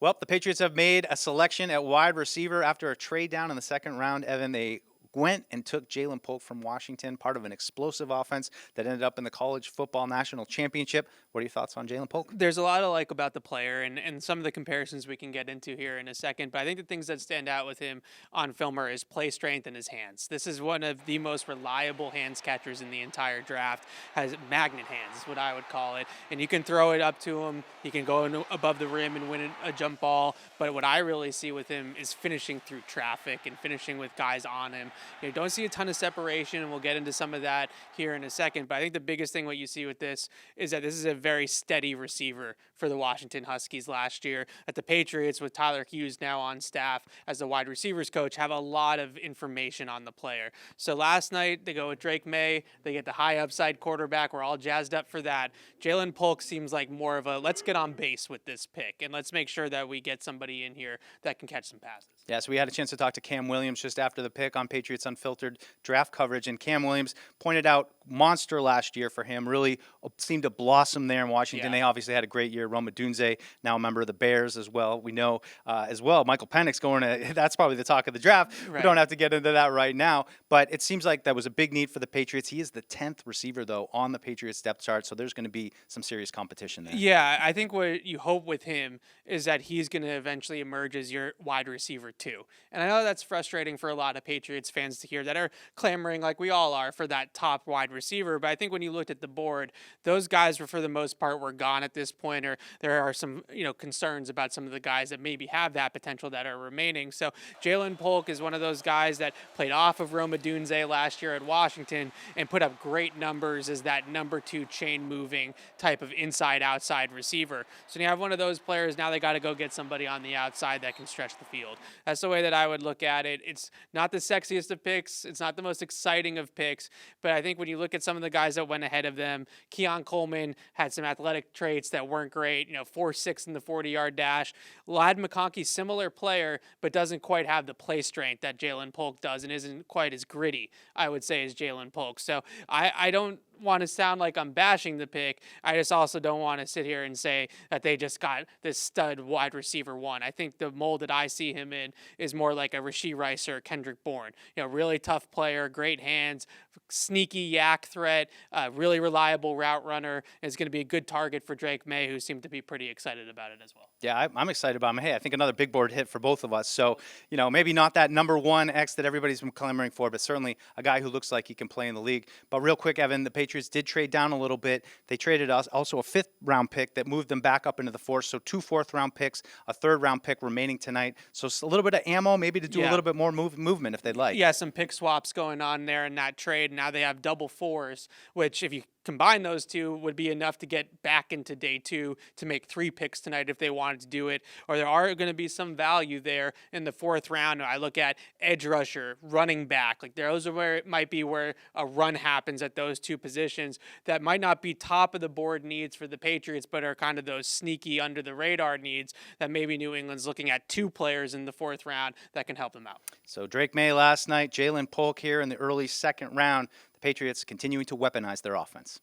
Well, the Patriots have made a selection at wide receiver after a trade down in the second round. Evan, they went and took Ja'Lynn Polk from Washington, part of an explosive offense that ended up in the college football national championship. What are your thoughts on Ja'Lynn Polk? There's a lot to like about the player and some of the comparisons we can get into here in a second. But I think the things that stand out with him on film are his play strength and his hands. This is one of the most reliable hands catchers in the entire draft. Has magnet hands, is what I would call it. And you can throw it up to him. He can go above the rim and win a jump ball. But what I really see with him is finishing through traffic and finishing with guys on him. You don't see a ton of separation, and we'll get into some of that here in a second. But I think the biggest thing what you see with this is that this is a very steady receiver for the Washington Huskies last year. At the Patriots, with Tyler Hughes now on staff as the wide receivers coach, have a lot of information on the player. So last night, they go with Drake May. They get the high upside quarterback. We're all jazzed up for that. Ja'Lynn Polk seems like more of a let's get on base with this pick, and let's make sure that we get somebody in here that can catch some passes. Yeah, so we had a chance to talk to Cam Williams just after the pick on Patriots Unfiltered draft coverage, and Cam Williams pointed out monster last year for him, really seemed to blossom there in Washington. Yeah. They obviously had a great year. Roma Dunze, now a member of the Bears as well. We know as well, Michael Penix going to, that's probably the talk of the draft. Right. We don't have to get into that right now, but it seems like that was a big need for the Patriots. He is the 10th receiver, though, on the Patriots depth chart, so there's going to be some serious competition there. Yeah, I think what you hope with him is that he's going to eventually emerge as your wide receiver too. And I know that's frustrating for a lot of Patriots fans to hear that are clamoring like we all are for that top wide receiver. But I think when you looked at the board, those guys were for the most part were gone at this point, or there are some concerns about some of the guys that maybe have that potential that are remaining. So Ja'Lynn Polk is one of those guys that played off of Roma Dunze last year at Washington and put up great numbers as that number 2 chain moving type of inside-outside receiver. So you have one of those players, now they got to go get somebody on the outside that can stretch the field. That's the way that I would look at it. It's not the sexiest of picks. It's not the most exciting of picks. But I think when you look at some of the guys that went ahead of them, Keon Coleman had some athletic traits that weren't great, 4.6 in the 40-yard dash. Ladd McConkey, similar player, but doesn't quite have the play strength that Ja'Lynn Polk does and isn't quite as gritty, I would say, as Ja'Lynn Polk. So I don't want to sound like I'm bashing the pick. I just also don't want to sit here and say that they just got this stud wide receiver one. I think the mold that I see him in is more like a Rashee Rice or Kendrick Bourne. Really tough player, great hands, sneaky yak threat, really reliable route runner. Is going to be a good target for Drake May, who seemed to be pretty excited about it as well. Yeah, I'm excited about him. Hey, I think another big board hit for both of us. So, maybe not that number 1 X that everybody's been clamoring for, but certainly a guy who looks like he can play in the league. But real quick, Evan, the Patriots did trade down a little bit. They traded us also a 5th-round pick that moved them back up into the 4th. So 2 4th-round picks, a 3rd-round pick remaining tonight. So a little bit of ammo, maybe to do a little bit more movement if they'd like. Yeah, some pick swaps going on there in that trade. Now they have double 4s, which if you combine those two would be enough to get back into day 2 to make 3 picks tonight if they wanted to do it. Or there are going to be some value there in the 4th round. I look at edge rusher, running back. Like those are where it might be where a run happens at those 2 positions that might not be top of the board needs for the Patriots, but are kind of those sneaky under the radar needs that maybe New England's looking at 2 players in the 4th round that can help them out. So Drake May last night, Ja'Lynn Polk here in the early 2nd round. The Patriots continuing to weaponize their offense.